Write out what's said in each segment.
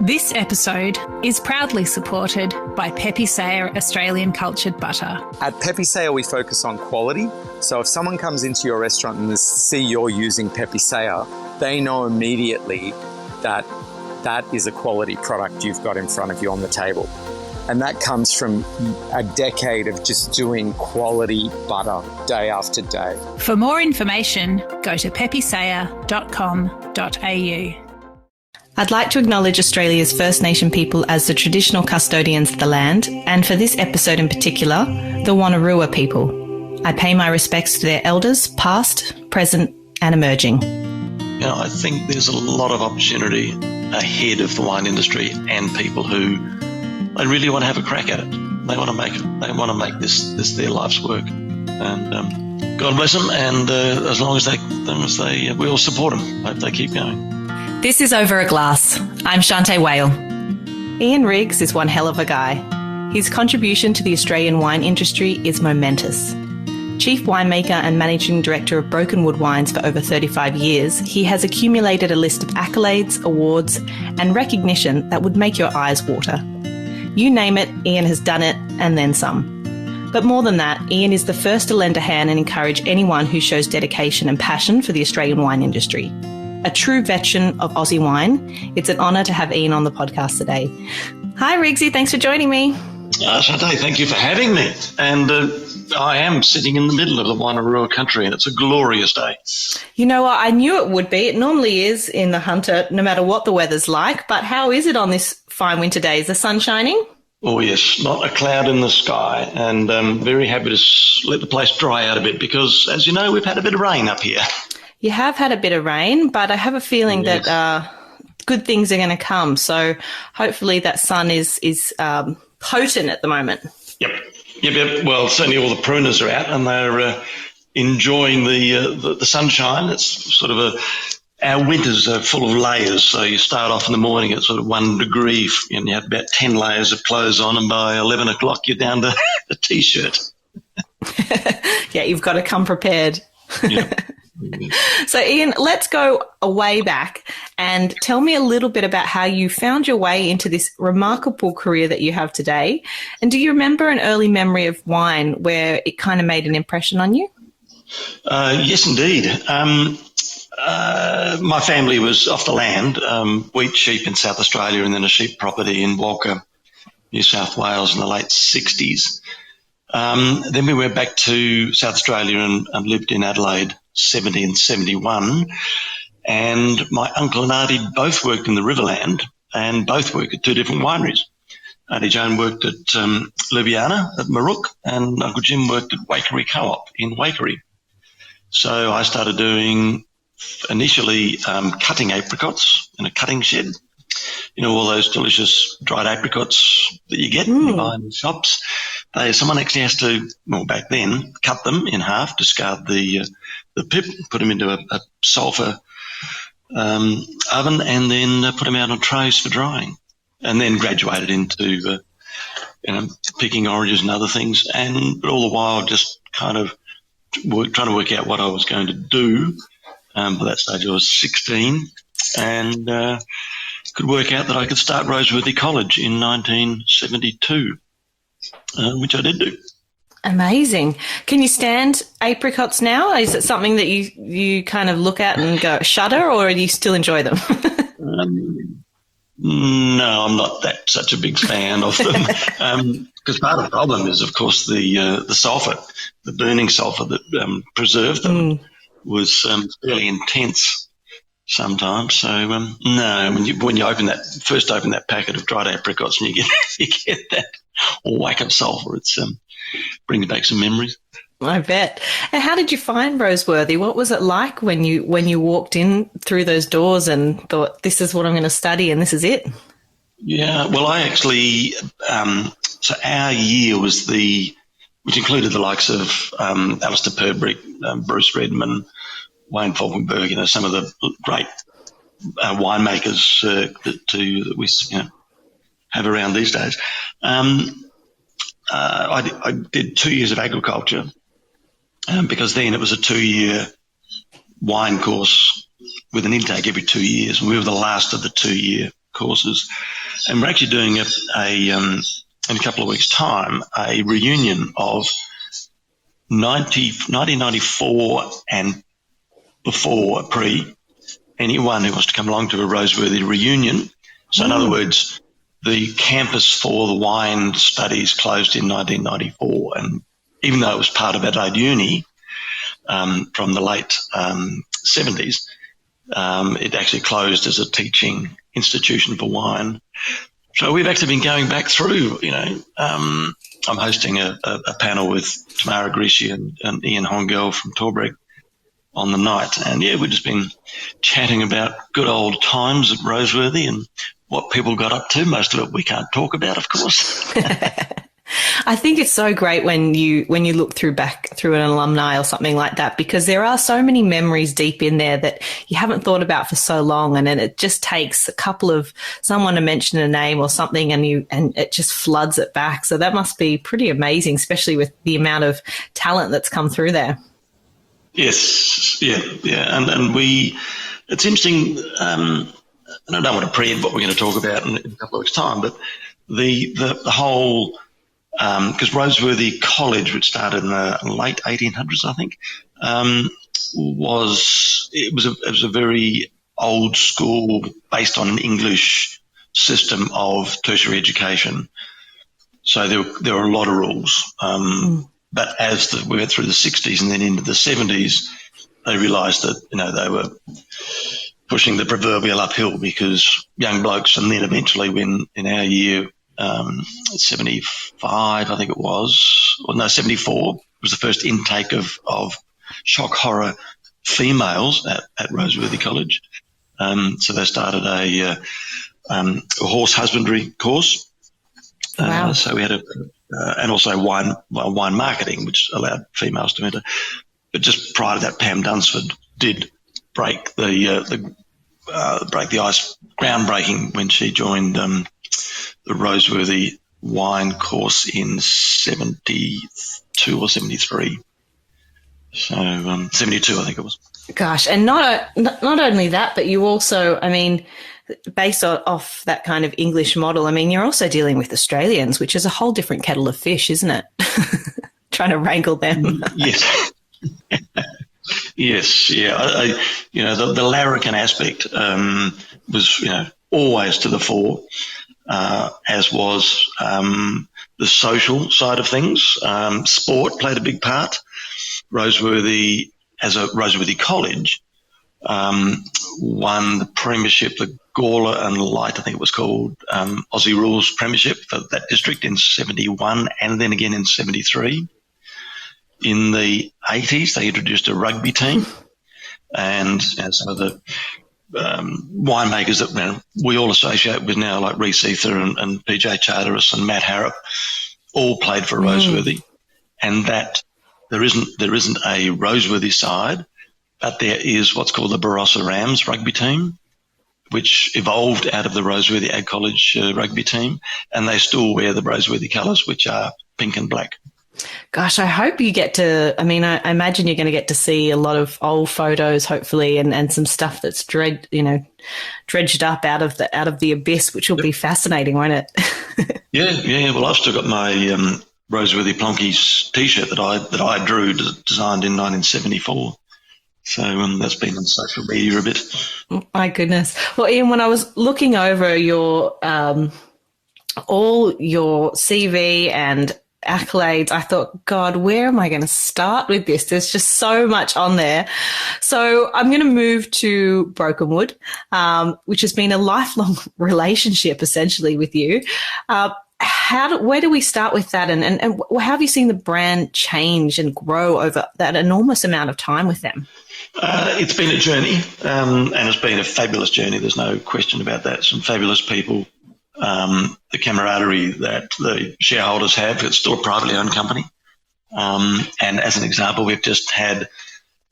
This episode is proudly supported by Pepe Sayer Australian Cultured Butter. At Pepe Sayer, we focus on quality. So if someone comes into your restaurant and they see you're using Pepe Sayer, they know immediately that that is a quality product you've got in front of you on the table. And that comes from a decade of just doing quality butter day after day. For more information, go to pepesayer.com.au. I'd like to acknowledge Australia's First Nation people as the traditional custodians of the land, and for this episode in particular, the Wanneroo people. I pay my respects to their elders, past, present and emerging. You know, I think there's a lot of opportunity ahead of the wine industry and people who they really want to have a crack at it. They want to make it. They want to make this their life's work. And God bless them. And as long as we all support them, hope they keep going. This is Over a Glass. I'm Shanteh Wale. Iain Riggs is one hell of a guy. His contribution to the Australian wine industry is momentous. Chief winemaker and managing director of Brokenwood Wines for over 35 years, he has accumulated a list of accolades, awards, and recognition that would make your eyes water. You name it, Iain has done it, and then some. But more than that, Iain is the first to lend a hand and encourage anyone who shows dedication and passion for the Australian wine industry. A true veteran of Aussie wine, it's an honour to have Iain on the podcast today. Hi, Riggsy. Thanks for joining me. Shanteh, thank you for having me. And I am sitting in the middle of the Wanneroo country, and it's a glorious day. You know what? I knew it would be. It normally is in the Hunter, no matter what the weather's like. But how is it on this fine winter day? Is the sun shining? Oh, yes. Not a cloud in the sky. And very happy to let the place dry out a bit because, as you know, we've had a bit of rain up here. You have had a bit of rain, but I have a feeling that good things are going to come. So hopefully that sun is potent at the moment. Yep. Well, certainly all the pruners are out and they're enjoying the sunshine. It's sort of our winters are full of layers. So you start off in the morning at sort of 1 degree and you have about 10 layers of clothes on, and by 11 o'clock you're down to a T-shirt. Yeah, you've got to come prepared. Yeah. So, Iain, let's go way back and tell me a little bit about how you found your way into this remarkable career that you have today. And do you remember an early memory of wine where it kind of made an impression on you? Yes, indeed. My family was off the land, wheat, sheep in South Australia, and then a sheep property in Wale, New South Wales in the late 60s. Then we went back to South Australia and lived in Adelaide, 70 and 71. And my uncle and auntie both worked in the Riverland and both worked at two different wineries. Auntie Joan worked at Ljubljana at Marook, and Uncle Jim worked at Wakery Co-op in Wakery. So I started doing initially cutting apricots in a cutting shed. You know, all those delicious dried apricots that you get when you buy in the shops. Someone actually has to, well, back then, cut them in half, discard the pip, put them into a sulphur oven, and then put them out on trays for drying. And then graduated into, picking oranges and other things. But all the while, just kind of trying to work out what I was going to do. By that stage, I was 16, and could work out that I could start Roseworthy College in 1972, which I did do. Amazing. Can you stand apricots now? Is it something that you kind of look at and go shudder, or do you still enjoy them? No, I'm not such a big fan of them, because part of the problem is, of course, the sulphur, the burning sulphur that preserved them was fairly intense sometimes. So no, when you first open that packet of dried apricots and you get that whack of sulphur, it's brings back some memories. I bet. And how did you find Roseworthy? What was it like when you walked in through those doors and thought, this is what I'm going to study and this is it? Yeah, well, I actually so our year was which included the likes of Alistair Purbrick, Bruce Redman, Wayne Falkenberg, some of the great winemakers that we have around these days. I did 2 years of agriculture because then it was a 2-year wine course with an intake every 2 years. And we were the last of the 2-year courses. And we're actually doing in a couple of weeks' time, a reunion of 1994 and before, anyone who wants to come along to a Roseworthy reunion. So in other words, the campus for the wine studies closed in 1994. And even though it was part of Adelaide Uni from the late 70s, it actually closed as a teaching institution for wine. So we've actually been going back through, I'm hosting a panel with Tamara Grisi and Ian Hongel from Torbreck on the night. And, we've just been chatting about good old times at Roseworthy and what people got up to. Most of it we can't talk about, of course. I think it's so great when you look back through an alumni or something like that, because there are so many memories deep in there that you haven't thought about for so long, and then it just takes someone to mention a name or something, and it just floods it back. So that must be pretty amazing, especially with the amount of talent that's come through there. Yes, yeah, and it's interesting. And I don't want to preempt what we're going to talk about in a couple of weeks' time, but the whole. Because Roseworthy College, which started in the late 1800s, I think, was a very old school, based on an English system of tertiary education. So there were a lot of rules. But as we went through the 60s and then into the 70s, they realised that they were pushing the proverbial uphill, because young blokes, and then eventually when in our year. 75, I think it was. 74 was the first intake of shock horror females at Roseworthy College. So they started a horse husbandry course. Wow. So we had and also wine marketing, which allowed females to enter. But just prior to that, Pam Dunsford did break the ice, groundbreaking, when she joined the Roseworthy wine course in 72 or 73. So 72, I think it was. Gosh, and not only that, but you also, based off that kind of English model, you're also dealing with Australians, which is a whole different kettle of fish, isn't it? Trying to wrangle them. Yes. Yes, yeah. The larrikin aspect was, always to the fore. As was the social side of things. Sport played a big part. Roseworthy, as a Roseworthy College, won the premiership, the Gawler and Light, I think it was called, Aussie Rules Premiership for that district in 71 and then again in 73. In the 80s, they introduced a rugby team, and some of the winemakers that we all associate with now, like Reece Ether and PJ Charteris and Matt Harrop, all played for Roseworthy. And that there isn't a Roseworthy side, but there is what's called the Barossa Rams rugby team, which evolved out of the Roseworthy Ag College rugby team, and they still wear the Roseworthy colours, which are pink and black. Gosh, I hope you get to, I imagine you're going to get to see a lot of old photos, hopefully, and some stuff that's dredged up out of the abyss, which will be fascinating, won't it? Yeah. Well, I've still got my Roseworthy Plonkies T-shirt that I drew, designed in 1974. So that's been on social media a bit. Oh, my goodness. Well, Ian, when I was looking over your all your CV and accolades, I thought, God, where am I going to start with this? There's just so much on there. So I'm going to move to Brokenwood, which has been a lifelong relationship essentially with you. Where do we start with that? And how have you seen the brand change and grow over that enormous amount of time with them? It's been a journey, and it's been a fabulous journey. There's no question about that. Some fabulous people. The camaraderie that the shareholders have. It's still a privately owned company. And as an example, we've just had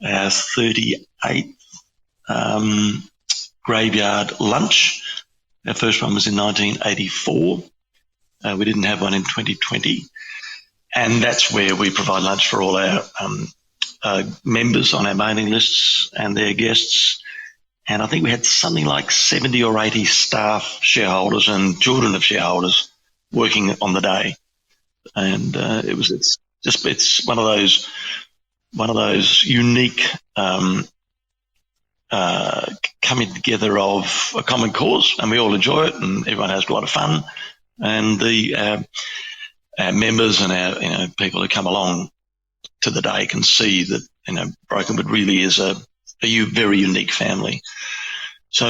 our 38th graveyard lunch. Our first one was in 1984. We didn't have one in 2020. And that's where we provide lunch for all our members on our mailing lists and their guests. And I think we had something like 70 or 80 staff shareholders and children of shareholders working on the day. And it's one of those unique coming together of a common cause, and we all enjoy it, and everyone has a lot of fun. And our members and our people who come along to the day can see that Brokenwood really is a very unique family. So,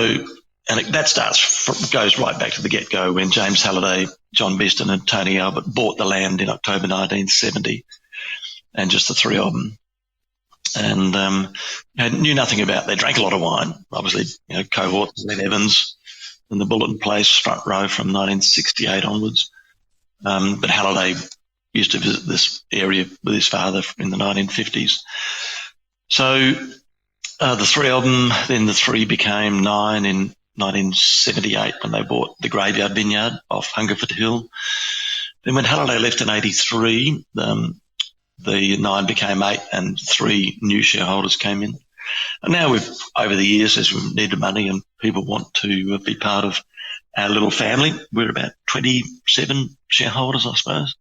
and that goes right back to the get-go when James Halliday, John Beeston and Tony Albert bought the land in October 1970, and just the three of them. And knew nothing about. They drank a lot of wine, obviously. Cohort, Len Evans, and the Bulletin Place front row from 1968 onwards. But Halliday used to visit this area with his father in the 1950s. So the three of them, then the three became nine in 1978 when they bought the Graveyard Vineyard off Hungerford Hill. Then when Halliday left in 83, the nine became eight and three new shareholders came in. And now over the years, as we've needed money and people want to be part of our little family, we're about 27 shareholders, I suppose.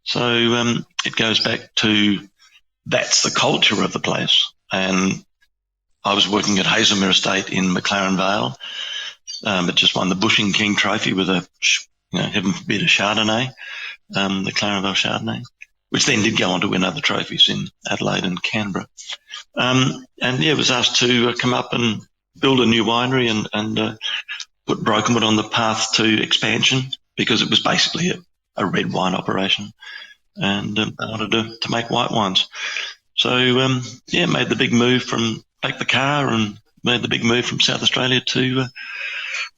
So it goes back to that's the culture of the place. And I was working at Hazelmere Estate in McLaren Vale. It just won the Bushing King Trophy with heaven forbid, a Chardonnay, the Claren Vale Chardonnay, which then did go on to win other trophies in Adelaide and Canberra. It was asked to come up and build a new winery and put Brokenwood on the path to expansion, because it was basically a red wine operation, and I wanted to make white wines. So, made the big move packed the car and made the big move from South Australia to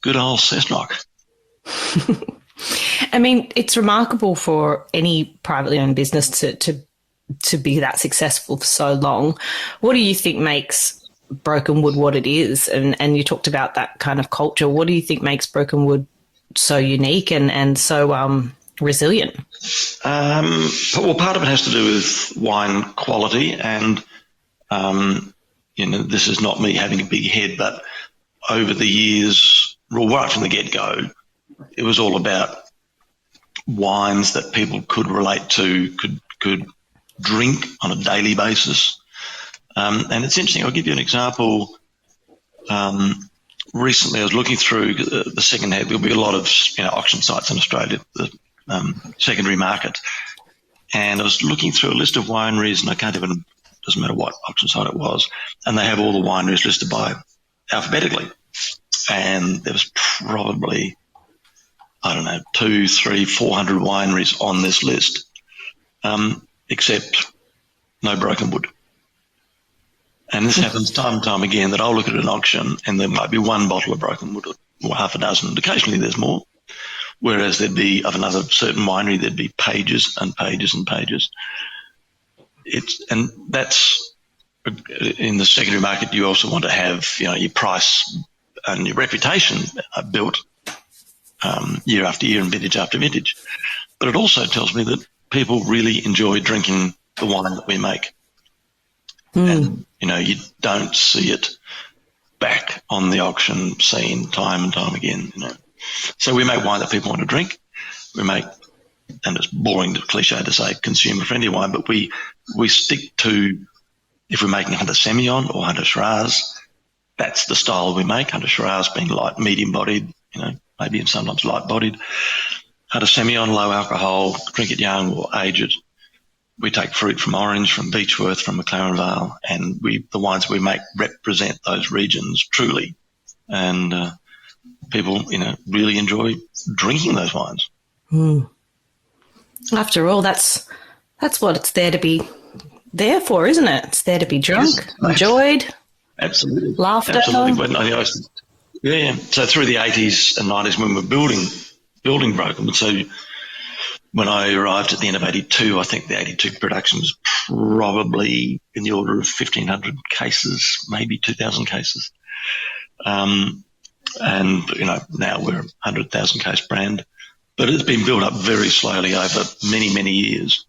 good old Cessnock. I mean, it's remarkable for any privately owned business to be that successful for so long. What do you think makes Brokenwood what it is? And you talked about that kind of culture. What do you think makes Brokenwood so unique and so resilient? Well, part of it has to do with wine quality, and this is not me having a big head, but over the years, right from the get-go, it was all about wines that people could relate to, could drink on a daily basis. And it's interesting. I'll give you an example. Recently, I was looking through the second-hand. There'll be a lot of auction sites in Australia, the secondary market, and I was looking through a list of wineries, and doesn't matter what auction site it was, and they have all the wineries listed by alphabetically, and there was probably 200, 300, 400 wineries on this list, except no Brokenwood. And this happens time and time again, that I'll look at an auction and there might be one bottle of Brokenwood or half a dozen. Occasionally there's more, whereas there'd be, of another certain winery, there'd be pages and pages and pages. And that's, in the secondary market, you also want to have, your price and your reputation built year after year and vintage after vintage. But it also tells me that people really enjoy drinking the wine that we make. And, you don't see it back on the auction scene time and time again, So we make wine that people want to drink. We make, and it's boring, cliche to say, consumer-friendly wine, but we stick to, if we're making Hunter Semillon or Hunter Shiraz, that's the style we make. Hunter Shiraz being light, medium-bodied, maybe sometimes light-bodied. Hunter Semillon, low alcohol, drink it young or age it. We take fruit from Orange, from Beechworth, from McLaren Vale, and the wines we make represent those regions truly. And people, really enjoy drinking those wines. After all, that's what it's there to be there for, isn't it? It's there to be drunk, enjoyed, absolutely, laughter. Absolutely. Yeah. So through the 80s and 90s, when we were building Brokenwood, so when I arrived at the end of 82, I think the 82 production was probably in the order of 1,500 cases, maybe 2,000 cases. And, now we're a 100,000 case brand. But it's been built up very slowly over many, many years.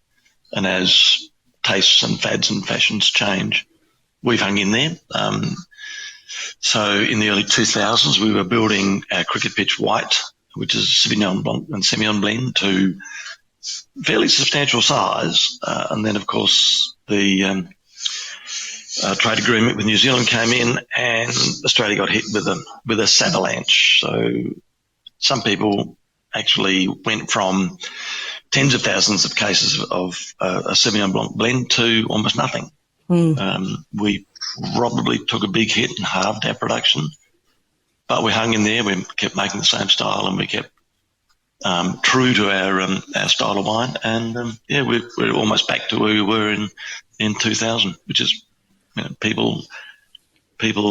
And as tastes and fads and fashions change, we've hung in there. So in the early 2000s, we were building our cricket pitch white, which is Sauvignon Blanc and Semillon blend, to fairly substantial size. And then, of course, the trade agreement with New Zealand came in, and Australia got hit with a avalanche. So some people actually went from tens of thousands of cases of a Sauvignon Blanc blend to almost nothing. We probably took a big hit and halved our production, but we hung in there. We kept making the same style, and we kept true to our style of wine. And we're almost back to where we were in 2000, which is, you know, people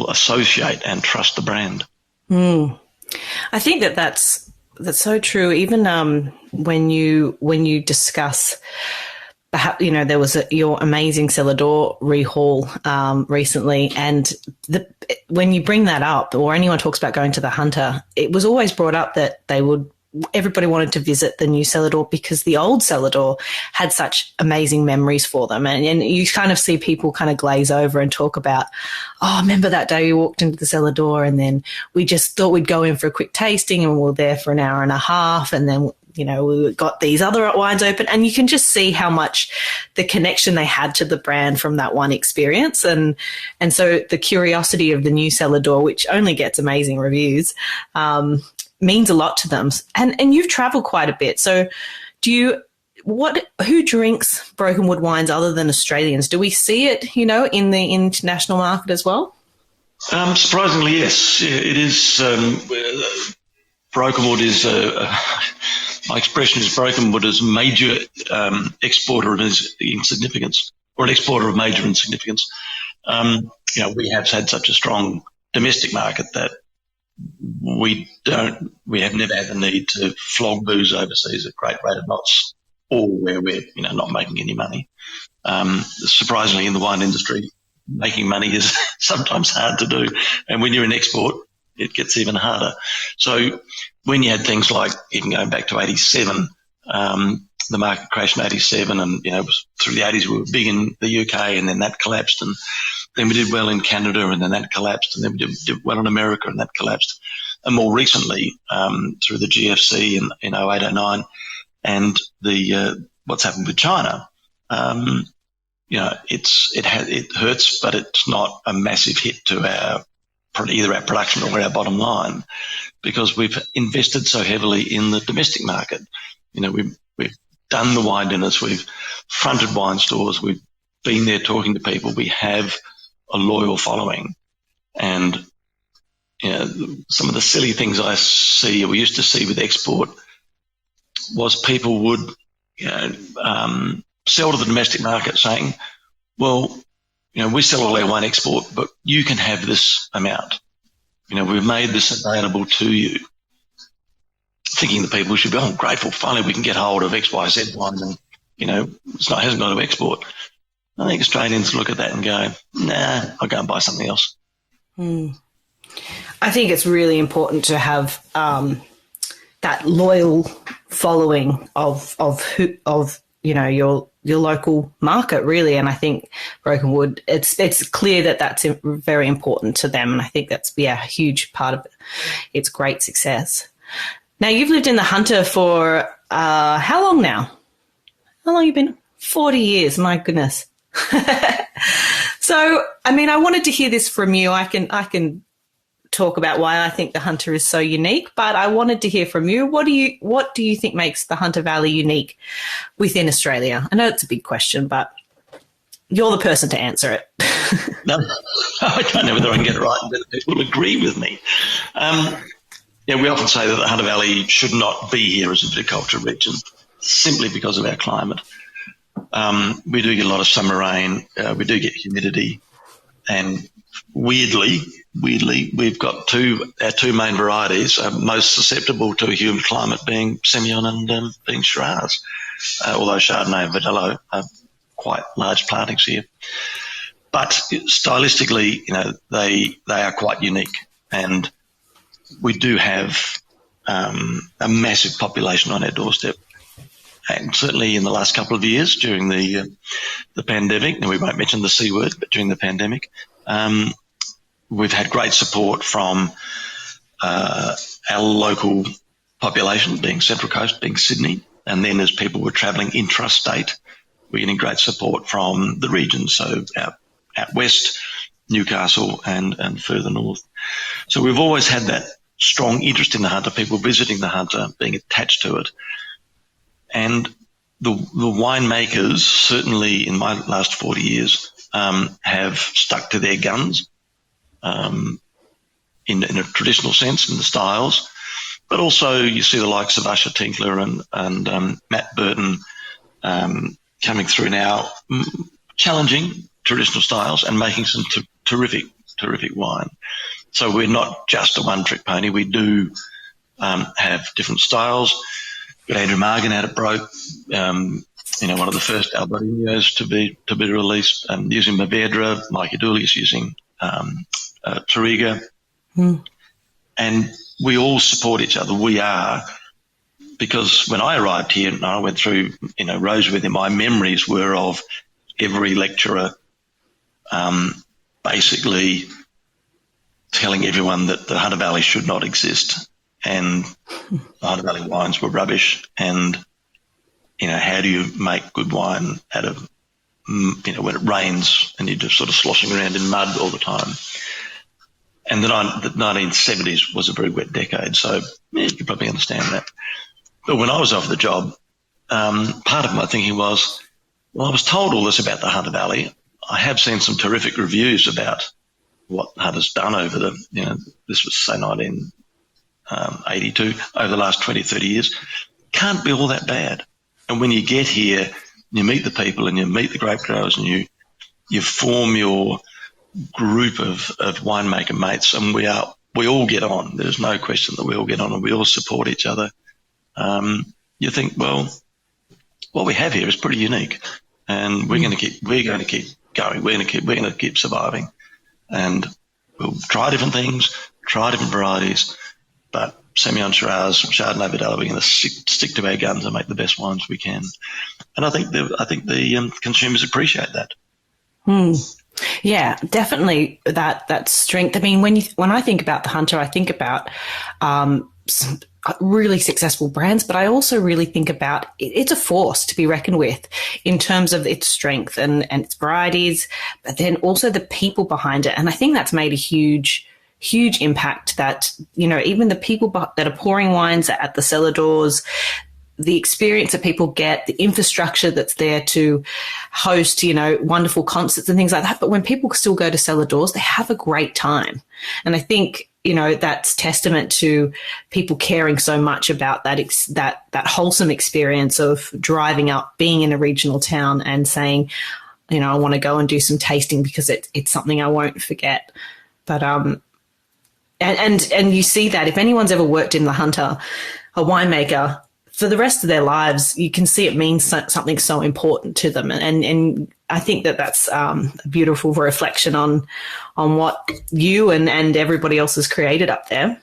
associate and trust the brand. I think that's so true. Even when you discuss, perhaps, you know, there was your amazing cellar door rehaul recently, and when you bring that up, or anyone talks about going to the Hunter, it was always brought up that everybody wanted to visit the new cellar door because the old cellar door had such amazing memories for them. And you kind of see people kind of glaze over and talk about, oh, remember that day we walked into the cellar door and then we just thought we'd go in for a quick tasting and we were there for an hour and a half, and then, you know, we got these other wines open, and you can just see how much the connection they had to the brand from that one experience. And so the curiosity of the new cellar door, which only gets amazing reviews, means a lot to them. And you've traveled quite a bit. So who drinks Brokenwood wines other than Australians? Do we see it, you know, in the international market as well? Surprisingly, yes. It is. Brokenwood is my expression is Brokenwood is a major exporter of insignificance, or an exporter of major insignificance. You know, we have had such a strong domestic market that we have never had the need to flog booze overseas at great rate of knots, or where we're, you know, not making any money. Surprisingly, in the wine industry, making money is sometimes hard to do, and when you're in export, it gets even harder. So when you had things like, even going back to 87, the market crashed in 87, and, you know, through the 80s we were big in the UK, and then that collapsed, and then we did well in Canada, and then that collapsed, and then we did well in America, and that collapsed. And more recently, through the GFC in 08, 09, and what's happened with China, you know, it hurts, but it's not a massive hit to either our production or our bottom line, because we've invested so heavily in the domestic market. You know, we've done the wine dinners, we've fronted wine stores, we've been there talking to people, we have a loyal following. And, you know, some of the silly things we used to see with export was people would, you know, sell to the domestic market saying, well, you know, we sell all our wine export, but you can have this amount. You know, we've made this available to you. Thinking the people should be, oh, grateful, finally we can get hold of XYZ wine, and, you know, hasn't got to export. I think Australians look at that and go, nah, I'll go and buy something else. I think it's really important to have that loyal following of you know, your local market, really. And I think Brokenwood, it's clear that that's very important to them, and I think that's a huge part of its great success. Now, you've lived in the Hunter for how long now? How long have you been? 40 years, my goodness. So, I mean, I wanted to hear this from you. I can talk about why I think the Hunter is so unique, but I wanted to hear from you. What do you think makes the Hunter Valley unique within Australia? I know it's a big question, but you're the person to answer it. No, I don't know whether I can get it right, but people will agree with me. We often say that the Hunter Valley should not be here as a viticulture region, simply because of our climate. We do get a lot of summer rain, we do get humidity, and weirdly, we've got our two main varieties most susceptible to a humid climate being Semillon and being Shiraz, although Chardonnay and Verdelo are quite large plantings here. But stylistically, you know, they are quite unique, and we do have a massive population on our doorstep. And certainly in the last couple of years during the pandemic, and we won't mention the C word, but during the pandemic, we've had great support from our local population, being Central Coast, being Sydney, and then as people were travelling intrastate, we're getting great support from the regions, so out west, Newcastle and further north. So we've always had that strong interest in the Hunter, people visiting the Hunter, being attached to it. And the winemakers, certainly in my last 40 years, have stuck to their guns in a traditional sense, in the styles. But also you see the likes of Usher Tinkler and Matt Burton coming through now, challenging traditional styles and making some terrific wine. So we're not just a one-trick pony. We do have different styles. Got Andrew Margan out at Broke, one of the first Albarinios to be released, using Mourvedre. Mike Adulius using Touriga. And we all support each other. We are, because when I arrived here and I went through, rows with him, my memories were of every lecturer basically telling everyone that the Hunter Valley should not exist and the Hunter Valley wines were rubbish, and, how do you make good wine out of, when it rains and you're just sort of sloshing around in mud all the time. And the 1970s was a very wet decade, so you can probably understand that. But when I was offered the job, part of my thinking was, well, I was told all this about the Hunter Valley. I have seen some terrific reviews about what Hunter's done over this was, say, 1982, over the last 20, 30 years. Can't be all that bad. And when you get here, you meet the people and you meet the grape growers and you form your group of winemaker mates, and we all get on. There's no question that we all get on and we all support each other. You think, well, what we have here is pretty unique, and we're going to keep going. We're going to keep surviving, and we'll try different things, try different varieties, but Semillon, Shiraz, Chardonnay, Vidal, we're going to stick to our guns and make the best wines we can. And I think the consumers appreciate that. Yeah, definitely that strength. I mean, when I think about the Hunter, I think about some really successful brands, but I also really think about it's a force to be reckoned with in terms of its strength and its varieties, but then also the people behind it. And I think that's made a huge impact that, even the people that are pouring wines at the cellar doors, the experience that people get, the infrastructure that's there to host, wonderful concerts and things like that. But when people still go to cellar doors, they have a great time. And I think, that's testament to people caring so much about that wholesome experience of driving up, being in a regional town and saying, I want to go and do some tasting because it's something I won't forget. But, and you see that if anyone's ever worked in the Hunter, a winemaker, for the rest of their lives, you can see it means something so important to them. And I think that's a beautiful reflection on what you and everybody else has created up there.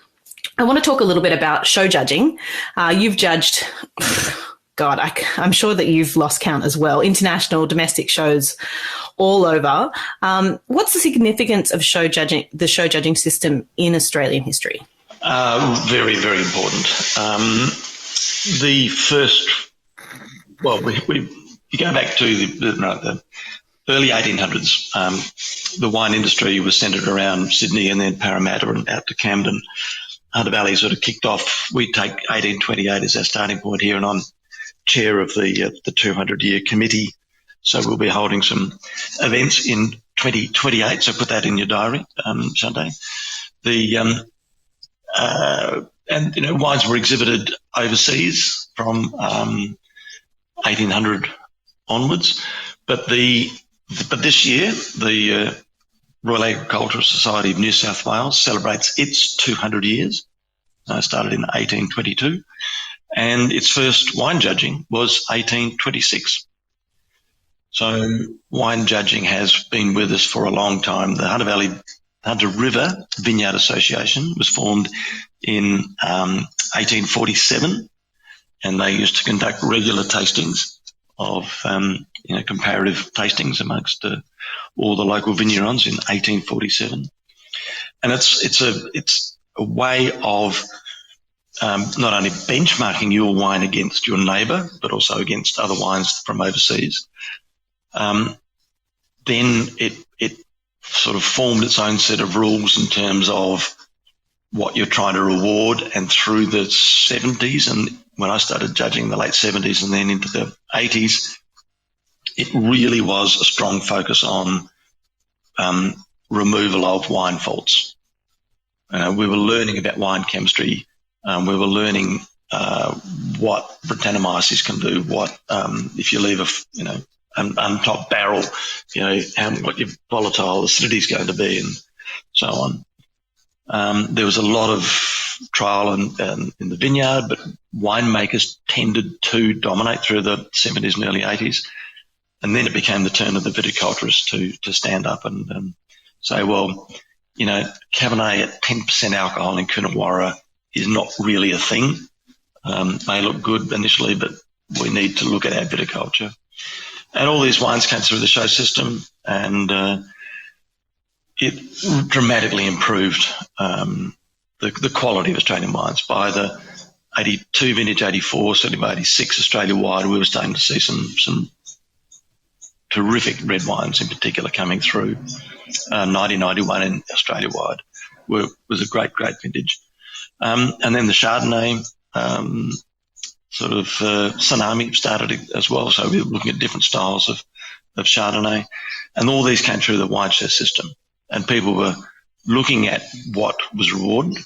I want to talk a little bit about show judging. You've judged, God, I'm sure that you've lost count as well, international, domestic shows all over. What's the significance of the show judging system in Australian history? Very, very important. The first, you go back to the early 1800s. The wine industry was centred around Sydney and then Parramatta and out to Camden. Hunter Valley sort of kicked off. We take 1828 as our starting point here, and I'm chair of the 200-year committee. So we'll be holding some events in 2028. So put that in your diary, Shanteh. Wines were exhibited overseas from 1800 onwards, but this year the Royal Agricultural Society of New South Wales celebrates its 200 years. Started in 1822, and its first wine judging was 1826. So wine judging has been with us for a long time. The Hunter River Vineyard Association was formed in 1847, and they used to conduct regular tastings of, comparative tastings amongst all the local vignerons in 1847. And it's a way of not only benchmarking your wine against your neighbour, but also against other wines from overseas. Then it sort of formed its own set of rules in terms of what you're trying to reward. And through the 70s, and when I started judging in the late 70s and then into the 80s, it really was a strong focus on removal of wine faults. We were learning about wine chemistry. We were learning what Brettanomyces can do, what if you leave an untopped barrel, what your volatile acidity is going to be, and so on. There was a lot of trial in the vineyard, but winemakers tended to dominate through the 70s and early 80s. And then it became the turn of the viticulturists to stand up and say, well, Cabernet at 10% alcohol in Coonawarra is not really a thing. May look good initially, but we need to look at our viticulture. And all these wines came through the show system, and it dramatically improved the quality of Australian wines. By the 82 vintage, 84, certainly by 86 Australia-wide, we were starting to see some terrific red wines in particular coming through. 1991 in Australia-wide was a great vintage. And then the Chardonnay, tsunami started as well. So we were looking at different styles of Chardonnay. And all these came through the wine show system. And people were looking at what was rewarded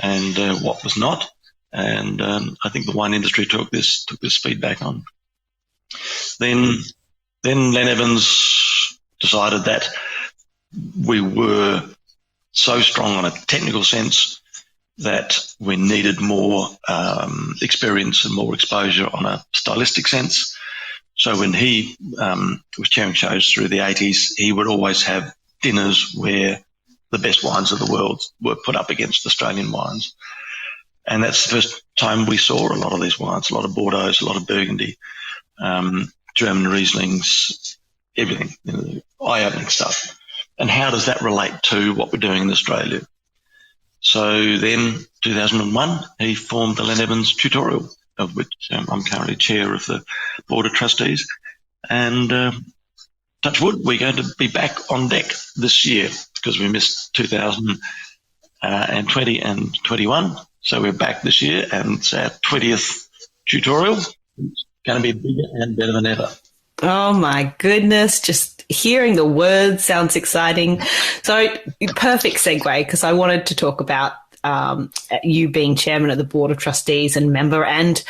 and what was not. And I think the wine industry took this feedback on. Then Len Evans decided that we were so strong on a technical sense that we needed more experience and more exposure on a stylistic sense. So when he was chairing shows through the 80s, he would always have dinners where the best wines of the world were put up against Australian wines. And that's the first time we saw a lot of these wines, a lot of Bordeaux, a lot of Burgundy, German Rieslings, everything, eye-opening stuff. And how does that relate to what we're doing in Australia? So then, 2001, he formed the Len Evans Tutorial, of which I'm currently chair of the Board of Trustees. And touch wood, we're going to be back on deck this year because we missed 2020 and 21. So we're back this year, and it's our 20th tutorial. It's going to be bigger and better than ever. Oh, my goodness. Just hearing the words sounds exciting. So perfect segue, because I wanted to talk about you being chairman of the Board of Trustees and member and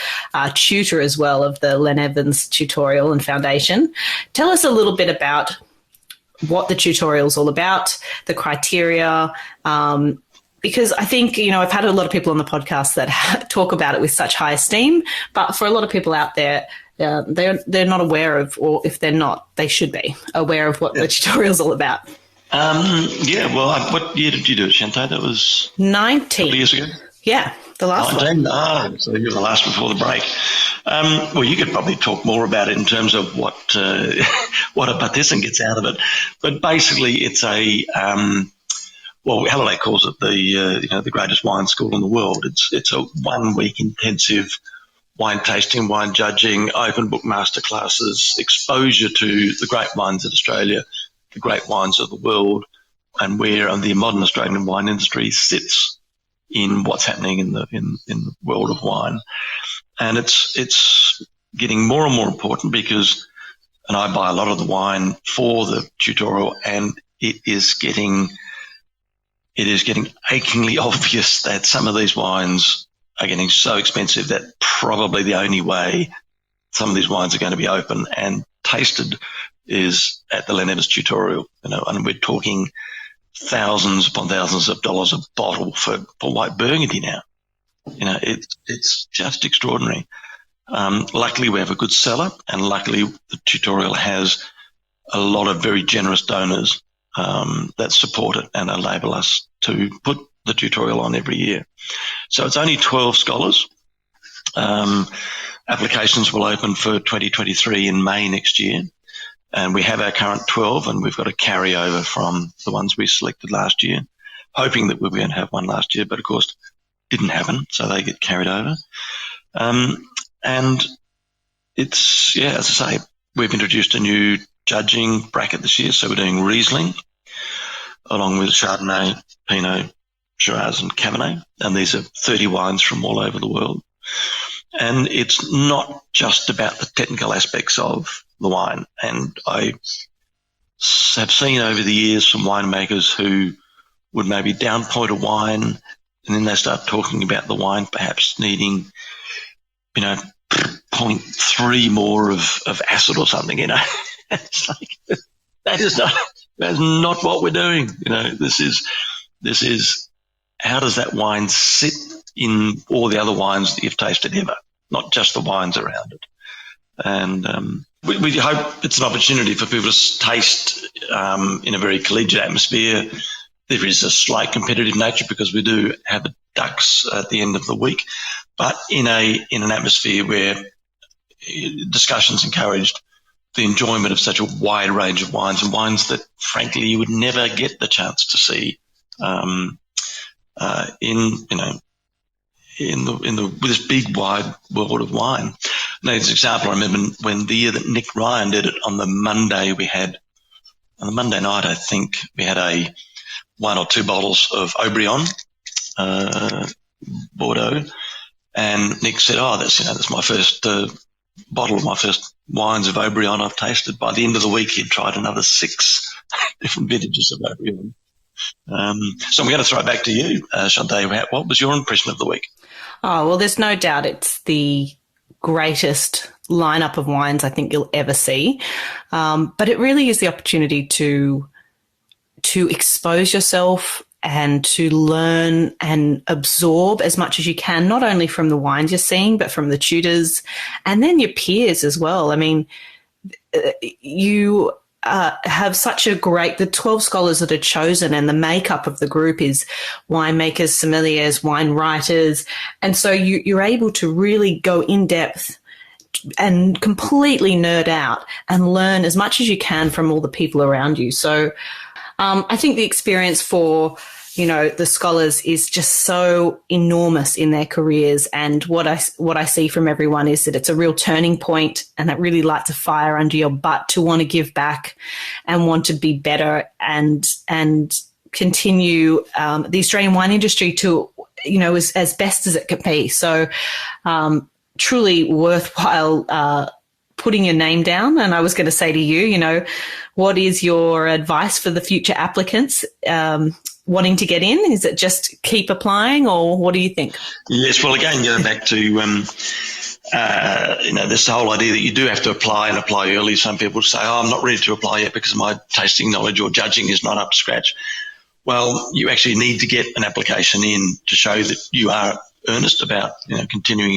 tutor as well of the Len Evans Tutorial and Foundation. Tell us a little bit about what the tutorial is all about, the criteria, because I think, I've had a lot of people on the podcast that talk about it with such high esteem, but for a lot of people out there, they're not aware of, or if they're not, they should be aware of what the tutorial is all about. What year did you do it, Shanteh? That was 19. A couple of years ago? Yeah, the last 19? one. Oh, so you were the last before the break. Well, you could probably talk more about it in terms of what a participant gets out of it. But basically, it's a Halliday calls it the greatest wine school in the world. It's a 1 week intensive wine tasting, wine judging, open book masterclasses, exposure to the great wines of Australia, the great wines of the world, and where the modern Australian wine industry sits in what's happening in the world of wine. And it's getting more and more important because, and I buy a lot of the wine for the tutorial, and it is getting achingly obvious that some of these wines are getting so expensive that probably the only way some of these wines are going to be open and tasted is at the Len Evans Tutorial, and we're talking thousands upon thousands of dollars a bottle for white Burgundy now. It's just extraordinary. Luckily, we have a good cellar, and luckily the tutorial has a lot of very generous donors that support it and enable us to put the tutorial on every year. So it's only 12 scholars. Applications will open for 2023 in May next year. And we have our current 12, and we've got a carryover from the ones we selected last year. hoping that we were going to have one last year, but of course didn't happen, so they get carried over. And it's, as I say, we've introduced a new judging bracket this year, so we're doing Riesling along with Chardonnay, Pinot, Shiraz and Cabernet, and these are 30 wines from all over the world. And it's not just about the technical aspects of the wine. And I have seen over the years some winemakers who would maybe downpoint a wine, and then they start talking about the wine perhaps needing, 0.3 more of acid or something, It's like, that is not what we're doing. This is how does that wine sit in all the other wines that you've tasted ever, not just the wines around it. And we hope it's an opportunity for people to taste in a very collegiate atmosphere. There is a slight competitive nature because we do have a ducks at the end of the week, but in an atmosphere where discussion's encouraged, the enjoyment of such a wide range of wines, and wines that, frankly, you would never get the chance to see with this big wide world of wine. Now, as an example, I remember when the year that Nick Ryan did it on the Monday night, I think we had one or two bottles of Aubryon, Bordeaux, and Nick said, that's my first bottle of my first wines of Aubryon I've tasted. By the end of the week, he'd tried another 6 different vintages of Aubryon. So I'm going to throw it back to you, Shanteh. What was your impression of the week? Oh, well, there's no doubt it's the greatest lineup of wines I think you'll ever see. But it really is the opportunity to expose yourself and to learn and absorb as much as you can, not only from the wines you're seeing, but from the tutors and then your peers as well. I mean, you have such the 12 scholars that are chosen, and the makeup of the group is winemakers, sommeliers, wine writers. And so you're able to really go in depth and completely nerd out and learn as much as you can from all the people around you. So I think the experience for, the scholars is just so enormous in their careers. And what I see from everyone is that it's a real turning point, and that really lights a fire under your butt to want to give back and want to be better and continue the Australian wine industry to, as best as it can be. So truly worthwhile putting your name down. And I was going to say to you, what is your advice for the future applicants wanting to get in? Is it just keep applying, or what do you think? Yes, well, again, going back to, this whole idea that you do have to apply and apply early. Some people say, I'm not ready to apply yet because my tasting knowledge or judging is not up to scratch. Well, you actually need to get an application in to show that you are earnest about, continuing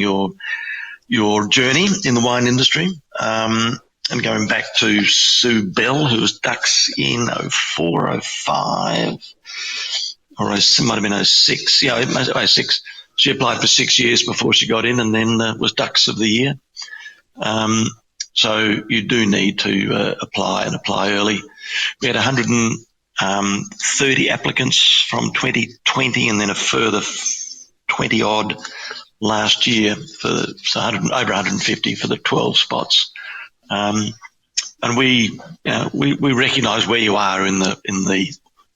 your journey in the wine industry. And going back to Sue Bell, who was Dux in 04, 05, or it might have been 06. Yeah, it might have 06. She applied for 6 years before she got in, and then was Dux of the Year. So you do need to apply early. We had 130 applicants from 2020, and then a further 20 odd last year over 150 for the 12 spots. And we recognise where you are in the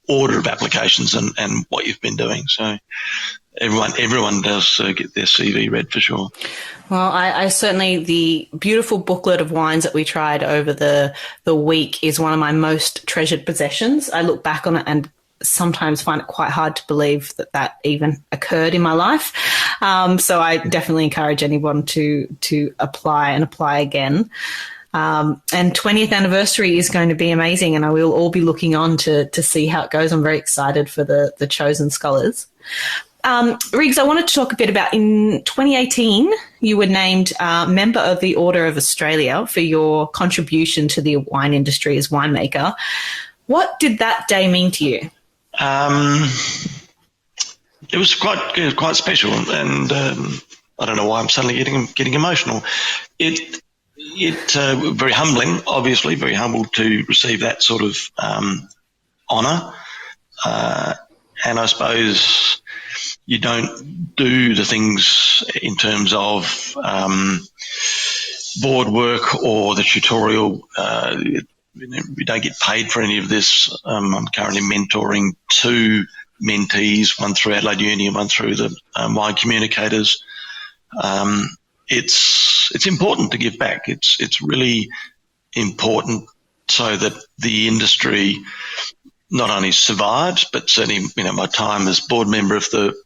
order of applications and what you've been doing. So everyone does get their CV read for sure. Well, I certainly, the beautiful booklet of wines that we tried over the week is one of my most treasured possessions. I look back on it and sometimes find it quite hard to believe that even occurred in my life. So I definitely encourage anyone to apply and apply again. And 20th anniversary is going to be amazing, and I will all be looking on to see how it goes. I'm very excited for the chosen scholars. Riggs, I wanted to talk a bit about, in 2018, you were named member of the Order of Australia for your contribution to the wine industry as winemaker. What did that day mean to you? It was quite special, and I don't know why I'm suddenly getting emotional. It very humbling, obviously, very humbled to receive that sort of honour, I suppose you don't do the things in terms of board work or the tutorial. We don't get paid for any of this. I'm currently mentoring 2 mentees, one through Adelaide Uni and one through the Wine Communicators. It's important to give back. It's really important so that the industry not only survives, but certainly, my time as board member of the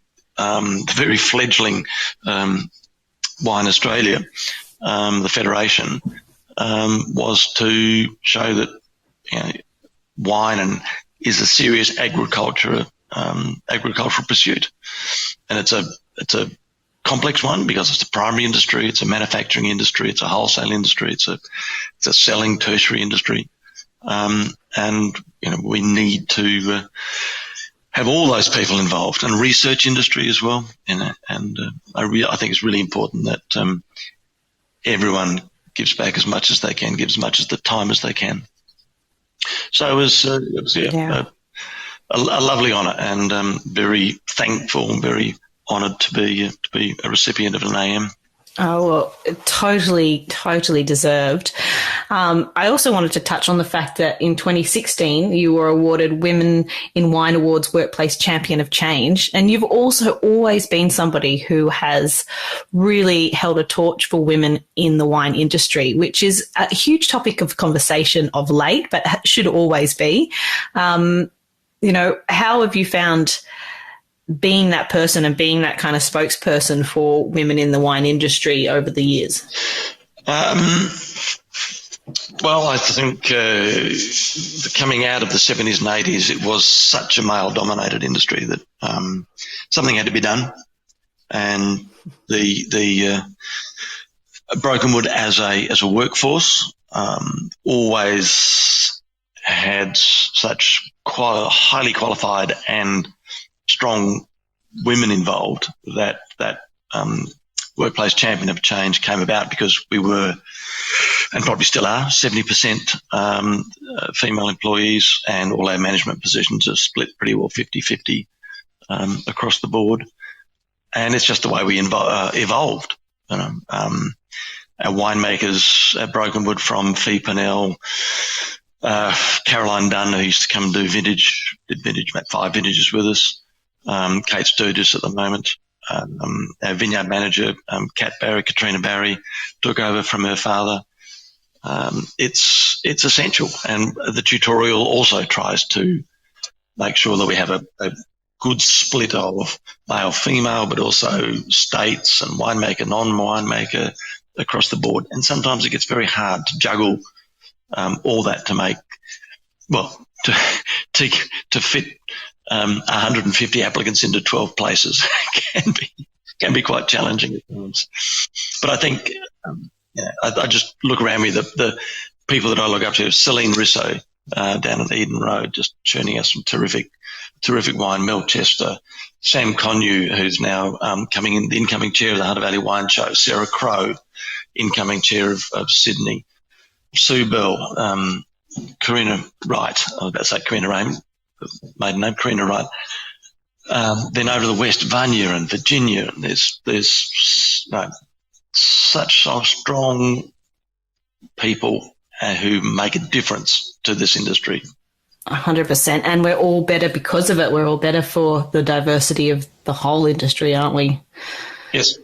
very fledgling Wine Australia, the federation, was to show that wine is a serious agricultural pursuit, and it's a complex one because it's a primary industry, it's a manufacturing industry, it's a wholesale industry, it's a selling tertiary industry, and we need to have all those people involved, and research industry as well. I think it's really important that everyone gives back as much as they can, gives as much as the time as they can. So it was a lovely honour, and very thankful and very honoured to be a recipient of an AM. Oh, well, totally deserved. I also wanted to touch on the fact that in 2016, you were awarded Women in Wine Awards Workplace Champion of Change. And you've also always been somebody who has really held a torch for women in the wine industry, which is a huge topic of conversation of late, but should always be. How have you found being that person and being that kind of spokesperson for women in the wine industry over the years? Well, I think coming out of the 70s and 80s, it was such a male-dominated industry that something had to be done. And the Brokenwood as a workforce always had such highly qualified and strong women involved that Workplace Champion of Change came about because we were, and probably still are, 70% female employees, and all our management positions are split pretty well 50-50 across the board. And it's just the way we evolved. Our winemakers at Brokenwood, from Fee Purnell, Caroline Dunn, who used to come and did vintage, about 5 vintages with us, Kate Sturgis at the moment. Our vineyard manager, Katrina Barry, took over from her father. It's essential, and the tutorial also tries to make sure that we have a good split of male-female, but also states and winemaker, non-winemaker across the board. And sometimes it gets very hard to juggle all that to make, to fit 150 applicants into 12 places can be quite challenging at times. But I think I just look around me, the people that I look up to, Celine Risso down at Eden Road, just churning us some terrific wine, Mel Chester, Sam Connew, who's now the incoming chair of the Hunter Valley Wine Show, Sarah Crowe, incoming chair of Sydney, Sue Bell, Karina Wright, I was about to say Karina Raymond, maiden name, Karina Wright. Then over to the West, Vanya and Virginia. There's such strong people who make a difference to this industry. 100%. And we're all better because of it. We're all better for the diversity of the whole industry, aren't we? Yes.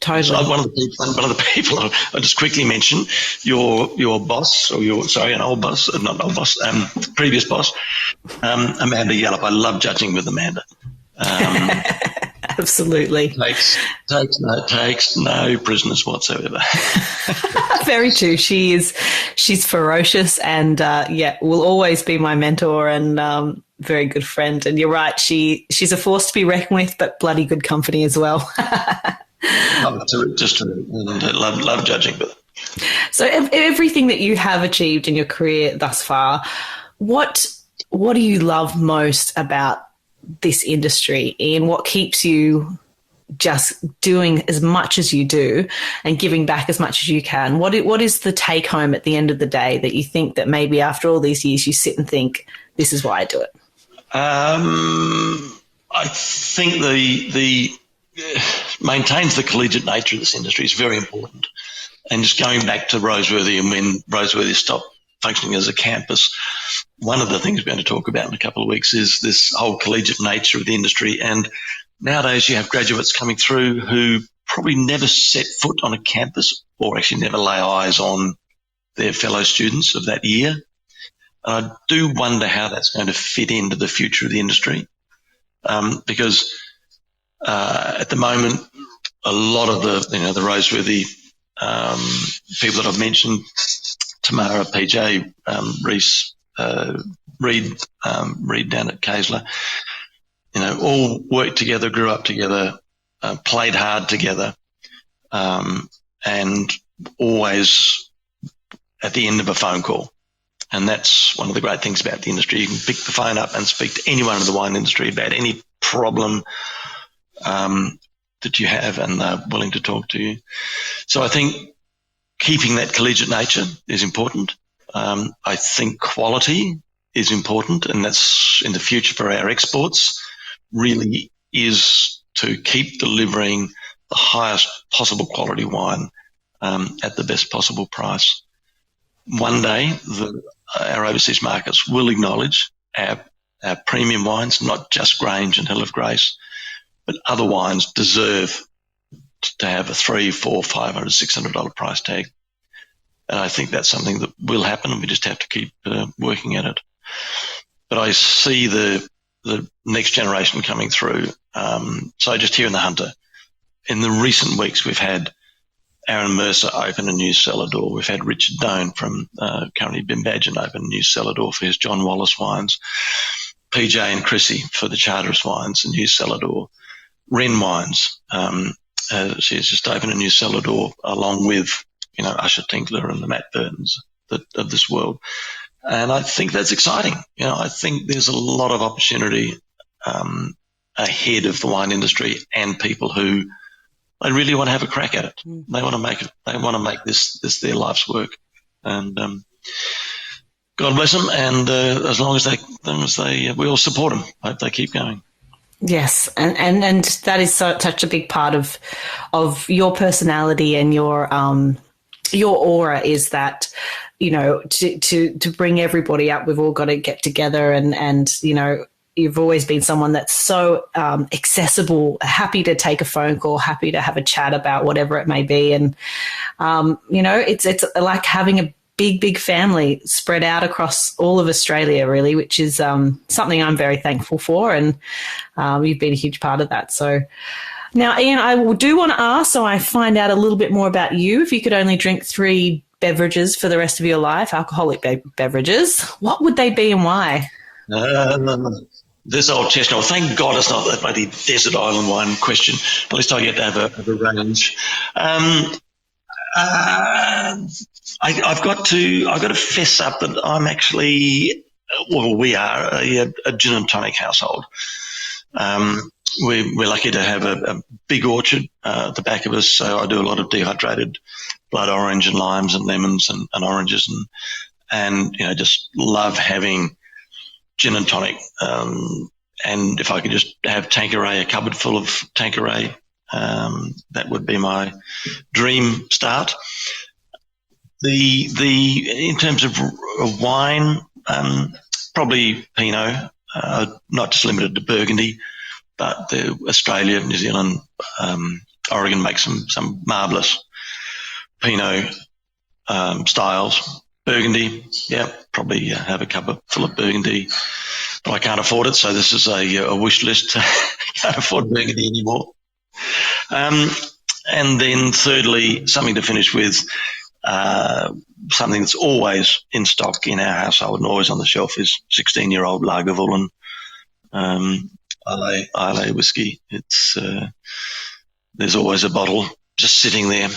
Totally. So one of the people I'll just quickly mention, your boss, or an old boss, not old boss, previous boss, Amanda Yallop. I love judging with Amanda. Absolutely. Takes no prisoners whatsoever. Very true. She's ferocious, and will always be my mentor and very good friend. And you're right, she's a force to be reckoned with, but bloody good company as well. Love judging with her. So everything that you have achieved in your career thus far, what do you love most about this industry, Iain? What keeps you just doing as much as you do and giving back as much as you can? What is the take home at the end of the day that you think that maybe after all these years you sit and think, this is why I do it? I think the maintains the collegiate nature of this industry is very important. And just going back to Roseworthy and when Roseworthy stopped functioning as a campus, one of the things we're going to talk about in a couple of weeks is this whole collegiate nature of the industry. And nowadays you have graduates coming through who probably never set foot on a campus or actually never lay eyes on their fellow students of that year. And I do wonder how that's going to fit into the future of the industry, because at the moment, a lot of the Roseworthy people that I've mentioned, Tamara, PJ, Reese, Reed down at Kaysler, all worked together, grew up together, played hard together, and always at the end of a phone call. And that's one of the great things about the industry. You can pick the phone up and speak to anyone in the wine industry about any problem that you have, and they're willing to talk to you. So I think keeping that collegiate nature is important. I think quality is important, and that's in the future for our exports, really is to keep delivering the highest possible quality wine at the best possible price. One day, our overseas markets will acknowledge our premium wines, not just Grange and Hill of Grace, but other wines deserve to have a $300, $400, $500, $600 price tag. And I think that's something that will happen, and we just have to keep working at it. But I see the next generation coming through. So just here in the Hunter, in the recent weeks, we've had Aaron Mercer open a new cellar door. We've had Richard Doan from currently Bimbadgen open a new cellar door for his John Wallace wines. PJ and Chrissy for the Charteris wines, a new cellar door. Wren Wines, she has just opened a new cellar door along with, Usher Tinkler and the Matt Burtons of this world. And I think that's exciting. I think there's a lot of opportunity ahead of the wine industry and people who they really want to have a crack at it. They want to make it. They want to make this their life's work. And God bless them. And as long as they, we all support them. I hope they keep going. Yes, and that is such a big part of your personality and your aura is that, to bring everybody up, we've all got to get together and you've always been someone that's so accessible, happy to take a phone call, happy to have a chat about whatever it may be. And, it's like having a big family spread out across all of Australia, really, which is something I'm very thankful for. And you've been a huge part of that. So now, Iain, I do want to ask, so I find out a little bit more about you. If you could only drink 3 beverages for the rest of your life, alcoholic beverages, what would they be and why? This old chestnut. Thank God it's not that bloody desert island wine question. At least I get to have a range. I've got to fess up that I'm actually, we are a gin and tonic household. We're lucky to have a big orchard at the back of us, so I do a lot of dehydrated blood orange and limes and lemons and oranges and just love having gin and tonic. And if I could just have Tanqueray, a cupboard full of Tanqueray, that would be my dream start. In terms of wine, probably Pinot, not just limited to Burgundy, but Australia, New Zealand, Oregon makes some marvellous Pinot styles. Burgundy, probably have a cupboard full of Burgundy, but I can't afford it, so this is a wish list. Can't afford Burgundy anymore. And then thirdly, something to finish with, something that's always in stock in our household and always on the shelf is 16-year-old Lagavulin Islay whiskey. It's there's always a bottle just sitting there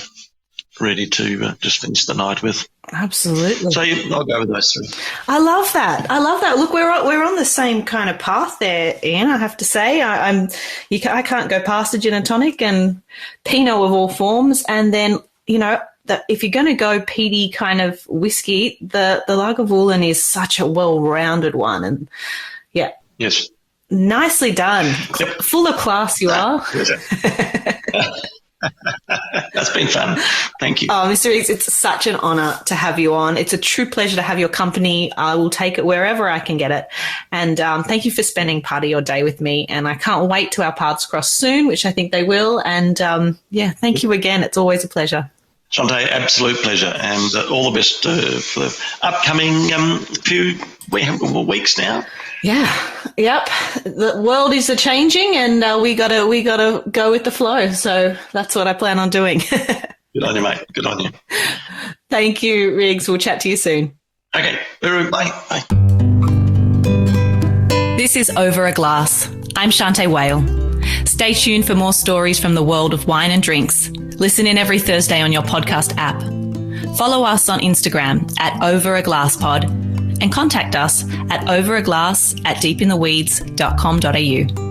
ready to just finish the night with. Absolutely. So I'll go with those 3. I love that. Look, we're on the same kind of path there, Iain. I have to say, I can't go past a gin and tonic and Pinot of all forms, and then that if you're going to go peaty kind of whiskey, the Lagavulin is such a well-rounded one, and Yes. Nicely done. Yep. Full of class you are. That's been fun. Thank you. Oh, Mr. Riggs, it's such an honour to have you on. It's a true pleasure to have your company. I will take it wherever I can get it. And thank you for spending part of your day with me. And I can't wait till our paths cross soon, which I think they will. And thank you again. It's always a pleasure. Shanteh, absolute pleasure, and all the best for the upcoming few weeks now. Yeah, yep. The world is a-changing, and we gotta go with the flow. So that's what I plan on doing. Good on you, mate. Good on you. Thank you, Riggs. We'll chat to you soon. Okay, bye. Bye. This is Over a Glass. I'm Shanteh Wale. Stay tuned for more stories from the world of wine and drinks. Listen in every Thursday on your podcast app. Follow us on Instagram at overaglasspod and contact us at overaglass@deepintheweeds.com.au.